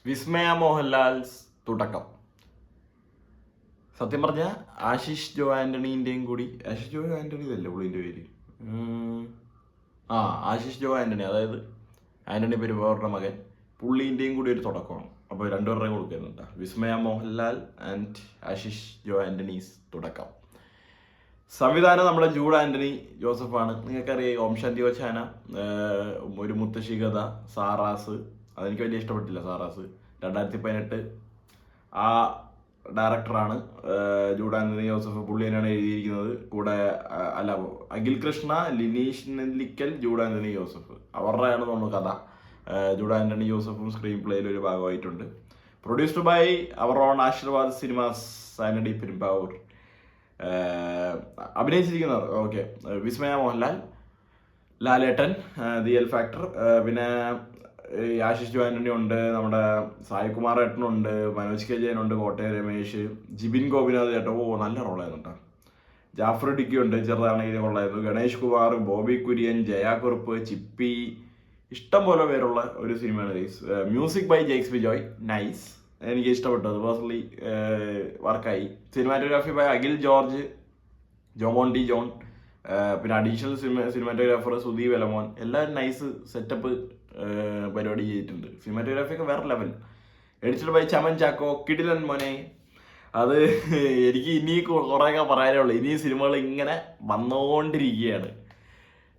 വിസ്മയ മോഹൻലാൽസ് തുടക്കം. സത്യം പറഞ്ഞ ആശിഷ് ജോ ആന്റണീൻ്റെയും കൂടി, ആശിഷ് ജോ ആന്റണി അല്ലേ പുള്ളിൻ്റെ പേര്, ആശിഷ് ജോ ആന്റണി, അതായത് ആന്റണി പെരുമ്പാവൂരിൻ്റെ മകൻ, പുള്ളീൻ്റെയും കൂടി ഒരു തുടക്കമാണ്. അപ്പോൾ രണ്ടുപേരുടെയും കൊടുക്കുന്നുണ്ട്. വിസ്മയ മോഹൻലാൽ ആൻഡ് ആശിഷ് ജോ ആന്റണീസ് തുടക്കം. സംവിധാനം നമ്മുടെ ജൂഡ് ആന്റണി ജോസഫാണ്. നിങ്ങൾക്കറിയാം ഓം ശാന്തി ഓശാന, ഒരു മുത്തശ്ശി കഥ, സാറാസ്. അതെനിക്ക് വലിയ ഇഷ്ടപ്പെട്ടില്ല സാറാസ്. 2018 ആ ഡയറക്ടറാണ് ജൂഡ് ആന്റണി ജോസഫ്. പുള്ളി തന്നെയാണ് എഴുതിയിരിക്കുന്നത്. കൂടെ അഖിൽ കൃഷ്ണ, ലിനീഷ് നെല്ലിക്കൽ, ജൂഡ് ആന്റണി ജോസഫ്, അവരുടെയാണ് നമ്മൾ കഥ. ജൂഡ് ആന്റണി ജോസഫും സ്ക്രീൻ പ്ലേയിൽ ഒരു ഭാഗമായിട്ടുണ്ട്. പ്രൊഡ്യൂസ്ഡ് ബൈ അവർ ഓൺ ആശീർവാദ് സിനിമാസ്, ആന്റണി പെരുമ്പാവൂർ. അഭിനയിച്ചിരിക്കുന്നവർ ഓക്കെ: വിസ്മയ മോഹൻലാൽ, ലാലേട്ടൻ, ദി എൽ ഫാക്ടർ, പിന്നെ ആശിഷ് ജോ ആന്റണി ഉണ്ട്, നമ്മുടെ സായികുമാർ ഏട്ടനുണ്ട്, മനോജ് കെ ജയനുണ്ട്, കോട്ടയം രമേശ്, ജിബിൻ ഗോപിനാഥ് ചേട്ടൻ, നല്ല റോളായിരുന്നു കേട്ടോ. ജാഫർ ഇടുക്കി ഉണ്ട്, ചെറുതാണെങ്കിൽ കൊള്ളായിരുന്നു. ഗണേഷ് കുമാർ, ബോബി കുര്യൻ, ജയാകുറുപ്പ്, ചിപ്പി, ഇഷ്ടം പോലെ പേരുള്ള ഒരു സിനിമയാണ് guys. Music by Jakes Bejoy, nice, എനിക്ക് ഇഷ്ടപ്പെട്ടത് പേഴ്സണലി, വർക്കായി. Cinematography by Akhil George, Jomon T John, പിന്നെ അഡീഷണൽ സിനിമാറ്റോഗ്രാഫർ സുധീപ് എലമോൻ. എല്ലാവരും നൈസ് സെറ്റപ്പ് പരിപാടി ചെയ്തിട്ടുണ്ട്. സിനിമാറ്റോഗ്രാഫി ഒക്കെ വേറെ level. Edited by Chaman Chakko, കിടിലൻ മോനെ. അത് എനിക്ക് ഇനി കുറേയൊക്കെ പറയാനേ ഉള്ളൂ. ഇനി സിനിമകൾ ഇങ്ങനെ വന്നുകൊണ്ടിരിക്കുകയാണ്.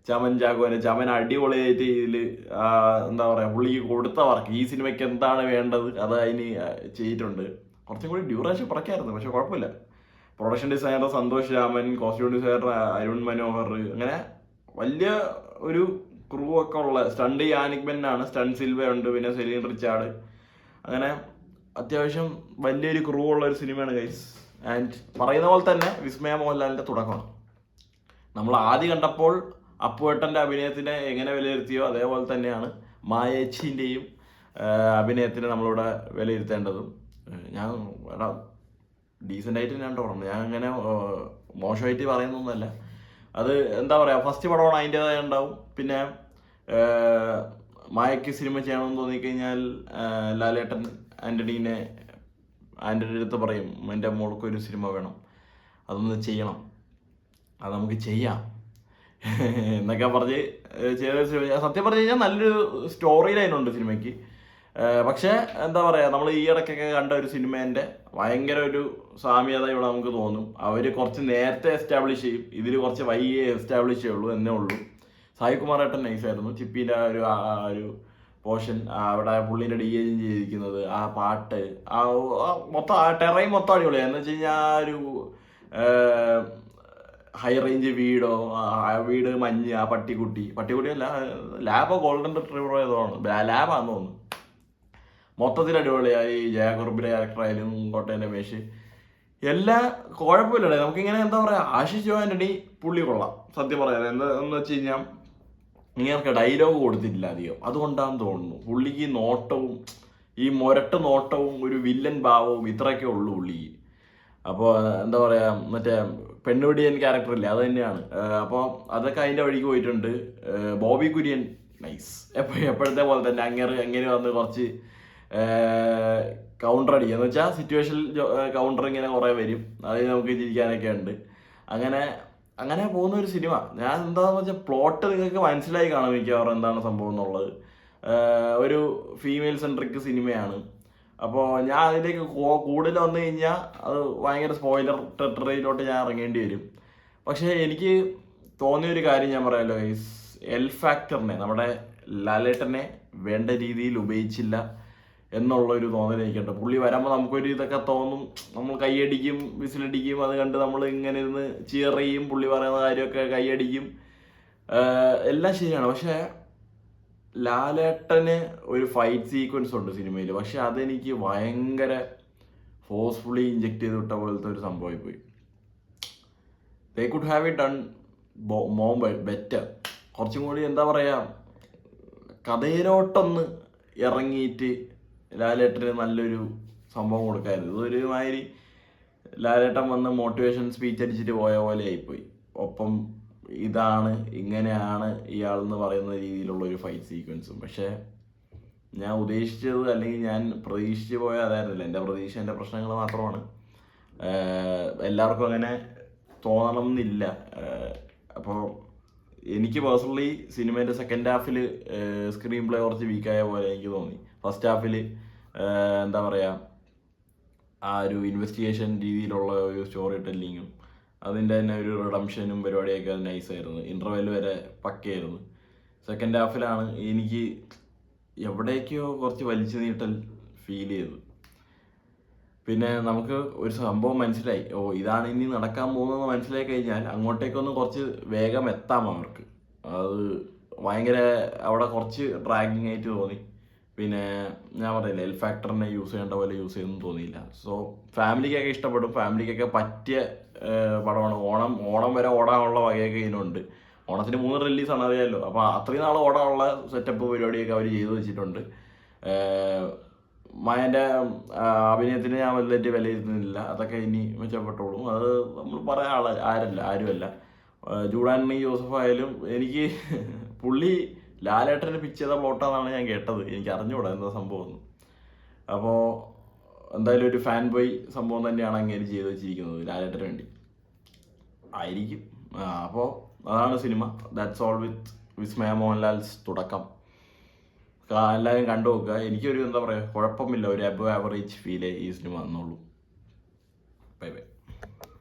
ചമൻ ചമൻ അടിപൊളിയായിട്ട് ഇതിൽ എന്താ പറയുക, പുള്ളിക്ക് കൊടുത്ത വർക്ക്, ഈ സിനിമയ്ക്ക് എന്താണ് വേണ്ടത് അത് അതിന് ചെയ്തിട്ടുണ്ട്. കുറച്ചും കൂടി ഡ്യൂറേഷൻ കുറയ്ക്കായിരുന്നു, പക്ഷെ കുഴപ്പമില്ല. Production designer Santhosh Raman, costume designer Arun Manohar, അങ്ങനെ വലിയ ഒരു ക്രൂ ഒക്കെ ഉള്ള. സ്റ്റണ്ട് യാനിക് ബെന്നാണ്, സ്റ്റണ്ട് സിൽവ ഉണ്ട്, പിന്നെ സെലീൻ റിച്ചാർഡ്, അങ്ങനെ അത്യാവശ്യം വലിയൊരു ക്രൂ ഉള്ള ഒരു സിനിമയാണ് ഗൈസ്. ആൻഡ് പറയുന്ന പോലെ തന്നെ വിസ്മയ മോഹൻലാലിൻ്റെ തുടക്കമാണ്. നമ്മൾ ആദ്യം കണ്ടപ്പോൾ അപ്പുവേട്ടൻ്റെ അഭിനയത്തിനെ എങ്ങനെ വിലയിരുത്തിയോ അതേപോലെ തന്നെയാണ് മായേച്ചിൻ്റെയും അഭിനയത്തിനെ നമ്മളിവിടെ വിലയിരുത്തേണ്ടതും. ഞാൻ ഡീസൻ്റായിട്ട് ഞാൻ പറഞ്ഞു, ഞാൻ അങ്ങനെ മോശമായിട്ട് പറയുന്നൊന്നുമല്ല. അത് എന്താ പറയുക, ഫസ്റ്റ് പടമാണ്, അതിൻ്റെതായ ഉണ്ടാവും. പിന്നെ മായയ്ക്ക് സിനിമ ചെയ്യണമെന്ന് തോന്നിക്കഴിഞ്ഞാൽ ലാലേട്ടൻ ആൻ്റണീൻ്റെ അടുത്ത് പറയും, എൻ്റെ മോൾക്കൊരു സിനിമ വേണം, അതൊന്ന് ചെയ്യണം, അത് നമുക്ക് ചെയ്യാം എന്നൊക്കെ പറഞ്ഞ് ചെയ്ത. സത്യം പറഞ്ഞു കഴിഞ്ഞാൽ നല്ലൊരു സ്റ്റോറി ലൈനുണ്ട് സിനിമയ്ക്ക്. പക്ഷേ എന്താ പറയുക, നമ്മൾ ഈ ഇടയ്ക്കൊക്കെ കണ്ട ഒരു സിനിമേൻ്റെ ഭയങ്കര ഒരു സാമ്യത ഇവിടെ നമുക്ക് തോന്നും. അവർ കുറച്ച് നേരത്തെ എസ്റ്റാബ്ലിഷ് ചെയ്യും, ഇതിൽ കുറച്ച് വൈകിയേ എസ്റ്റാബ്ലിഷ് ചെയ്യുള്ളൂ എന്നേ ഉള്ളൂ. സായികുമാർ ഏട്ടൻ നൈസായിരുന്നു. ചിപ്പീൻ്റെ ഒരു പോർഷൻ, അവിടെ പുള്ളീൻ്റെ DA ചെയ്തിരിക്കുന്നത്, ആ പാട്ട്, മൊത്തം ആ ടെറൈൻ മൊത്തം അടിപൊളിയാണ്. എന്ന് വെച്ച് കഴിഞ്ഞാൽ ആ ഒരു ഹൈ റേഞ്ച് വീട് മഞ്ഞ്, ആ പട്ടിക്കുട്ടിയല്ല, ലാബോ ഗോൾഡൻ റിട്രീവറോ ഏതോ ആണ്, ലാബാന്ന് തോന്നുന്നു. മൊത്തത്തിൽ അടിപൊളിയായി. ജയകുറുപ്പിൻ്റെ ക്യാരക്ടറായാലും കോട്ടയം രമേശ്, എല്ലാം കുഴപ്പമില്ലടേ. നമുക്കിങ്ങനെ എന്താ പറയുക, ആശിഷ് ജോ ആന്റണി പുള്ളി കൊള്ളാം. സത്യം പറയാം, എന്ന് വെച്ച് കഴിഞ്ഞാൽ ഇങ്ങനെ ഡയലോഗ് കൊടുത്തിട്ടില്ല അധികം, അതുകൊണ്ടാണെന്ന് തോന്നുന്നു. പുള്ളിക്ക് നോട്ടവും, ഈ മൊരട്ട് നോട്ടവും ഒരു വില്ലൻ ഭാവവും ഇത്രയൊക്കെ ഉള്ളൂ പുള്ളിക്ക്. അപ്പോൾ എന്താ പറയുക, മറ്റേ പെണ്ണുപിടിയൻ ക്യാരക്ടറില്ലേ, അത് തന്നെയാണ്. അപ്പോൾ അതൊക്കെ അതിൻ്റെ വഴിക്ക് പോയിട്ടുണ്ട്. ബോബി കുര്യൻ നൈസ്, എപ്പോഴത്തെ പോലെ തന്നെ അങ്ങനെ വന്ന് കുറച്ച് കൗണ്ടർ അടിക്കുക, എന്ന് വെച്ചാൽ സിറ്റുവേഷൻ കൗണ്ടർ ഇങ്ങനെ കുറേ വരും, അതിൽ നമുക്ക് ചിരിക്കാനൊക്കെ ഉണ്ട്. അങ്ങനെ പോകുന്ന ഒരു സിനിമ. ഞാൻ എന്താണെന്ന് വെച്ചാൽ പ്ലോട്ട് നിങ്ങൾക്ക് മനസ്സിലായി കാണും മിക്കവാറും എന്താണ് സംഭവം എന്നുള്ളത്. ഒരു ഫീമെയിൽ സെൻട്രിക് സിനിമയാണ്. അപ്പോൾ ഞാൻ അതിലേക്ക് കൂടുതൽ വന്നു കഴിഞ്ഞാൽ അത് ഭയങ്കര സ്പോയിലർ ടെറിട്ടറിയിലോട്ട് ഞാൻ ഇറങ്ങേണ്ടി വരും. പക്ഷേ എനിക്ക് തോന്നിയൊരു കാര്യം ഞാൻ പറയാമല്ലോ ഗൈസ്, എൽ ഫാക്ടറിനെ, നമ്മുടെ ലാലേട്ടനെ വേണ്ട രീതിയിൽ ഉപയോഗിച്ചില്ല എന്നുള്ളൊരു തോന്നൽ എനിക്കുണ്ട്. പുള്ളി വരുമ്പോൾ നമുക്കൊരു ഇതൊക്കെ തോന്നും, നമ്മൾ കൈയടിക്കും, വിസിലടിക്കും, അത് കണ്ട് നമ്മൾ ഇങ്ങനെ ഇരുന്ന് ചിയർ ചെയ്യും, പുള്ളി പറയുന്ന കാര്യമൊക്കെ കൈയടിക്കും, എല്ലാം ശരിയാണ്. പക്ഷേ ലാലേട്ടന് ഒരു ഫൈറ്റ് സീക്വൻസ് ഉണ്ട് സിനിമയിൽ, പക്ഷെ അതെനിക്ക് ഭയങ്കര ഫോഴ്സ്ഫുള്ളി ഇഞ്ചെക്ട് ചെയ്ത് വിട്ട പോലത്തെ ഒരു സംഭവമായി പോയി. They could have it done more better. കുറച്ചും കൂടി എന്താ പറയുക, കഥയിലോട്ടൊന്ന് ഇറങ്ങിയിട്ട് ലാലേട്ടന് നല്ലൊരു സംഭവം കൊടുക്കായിരുന്നു. ഇതൊരു മാതിരി ലാലേട്ടൻ വന്ന് മോട്ടിവേഷൻ സ്പീച്ച് അടിച്ചിട്ട് പോയ പോലെ ആയിപ്പോയി. ഒപ്പം ഇതാണ് ഇങ്ങനെയാണ് ഇയാളെന്ന് പറയുന്ന രീതിയിലുള്ള ഒരു ഫൈറ്റ് സീക്വൻസും. പക്ഷേ ഞാൻ ഉദ്ദേശിച്ചത് അല്ലെങ്കിൽ ഞാൻ പ്രതീക്ഷിച്ച് പോയ അതായിരുന്നില്ല. എൻ്റെ പ്രതീക്ഷ എൻ്റെ പ്രശ്നങ്ങൾ മാത്രമാണ്. എല്ലാവർക്കും അങ്ങനെ തോന്നണം എന്നില്ല. അപ്പോൾ എനിക്ക് പേഴ്സണലി സിനിമേൻ്റെ സെക്കൻഡ് ഹാഫിൽ സ്ക്രീൻ പ്ലേ കുറച്ച് വീക്കായ പോലെ എനിക്ക് തോന്നി. ഫസ്റ്റ് ഹാഫിൽ എന്താ പറയുക, ആ ഒരു ഇൻവെസ്റ്റിഗേഷൻ രീതിയിലുള്ള ഒരു സ്റ്റോറി ടെല്ലിങ്ങും അതിൻ്റെ തന്നെ ഒരു റിഡംഷനും പരിപാടിയൊക്കെ അത് നൈസായിരുന്നു. ഇൻ്റർവെൽ വരെ പക്കയായിരുന്നു. സെക്കൻഡ് ഹാഫിലാണ് എനിക്ക് എവിടേക്കോ കുറച്ച് വലിച്ചു നീട്ടൽ ഫീൽ ചെയ്തത്. പിന്നെ നമുക്ക് ഒരു സംഭവം മനസ്സിലായി, ഇതാണ് ഇനി നടക്കാൻ പോകുന്നതെന്ന് മനസ്സിലായി കഴിഞ്ഞാൽ അങ്ങോട്ടേക്കൊന്ന് കുറച്ച് വേഗം എത്താം അവർക്ക്. അത് ഭയങ്കര അവിടെ കുറച്ച് ഡ്രാഗിങ് ആയിട്ട് തോന്നി. പിന്നെ ഞാൻ പറയില്ല, എൽ ഫാക്ടറിനെ യൂസ് ചെയ്യേണ്ട പോലെ യൂസ് ചെയ്യുന്നു തോന്നിയില്ല. സോ ഫാമിലിക്കൊക്കെ ഇഷ്ടപ്പെടും, ഫാമിലിക്കൊക്കെ പറ്റിയ പടമാണ്. ഓണം വരെ ഓടാനുള്ള വകയൊക്കെ ഇതിനുണ്ട്. ഓണത്തിന് 3 റിലീസാണ്, അറിയാമല്ലോ. അപ്പോൾ അത്രയും നാൾ ഓടാനുള്ള സെറ്റപ്പ് പരിപാടിയൊക്കെ അവർ ചെയ്തു വെച്ചിട്ടുണ്ട്. മായൻ്റെ അഭിനയത്തിന് ഞാൻ വലുതായിട്ട് വിലയിരുത്തുന്നില്ല, അതൊക്കെ ഇനി മെച്ചപ്പെട്ടോളും. അത് നമ്മൾ പറയാൻ ആരുമല്ല. ജൂഡാനി ജോസഫ് ആയാലും എനിക്ക് പുള്ളി ലാലേട്ടനെ പിച്ച് ചെയ്ത പ്ലോട്ടാണെന്നാണ് ഞാൻ കേട്ടത്. എനിക്ക് അറിഞ്ഞുകൂടാ എന്താ സംഭവം. അപ്പോൾ എന്തായാലും ഒരു ഫാൻ ബോയ് സംഭവം തന്നെയാണ് അങ്ങനെ ചെയ്ത് വെച്ചിരിക്കുന്നത് ലാലേട്ടന് വേണ്ടി ആയിരിക്കും. അപ്പോൾ അതാണ് സിനിമ. ദാറ്റ്സ് ഓൾ വിത്ത് വിസ്മയ മോഹൻലാൽസ് തുടക്കം. എല്ലാവരും കണ്ടു നോക്കുക. എനിക്കൊരു എന്താ പറയുക, കുഴപ്പമില്ല, ഒരു അബവ് ആവറേജ് ഫീലേ ഈ സിനിമ വന്നുള്ളൂ. Bye bye.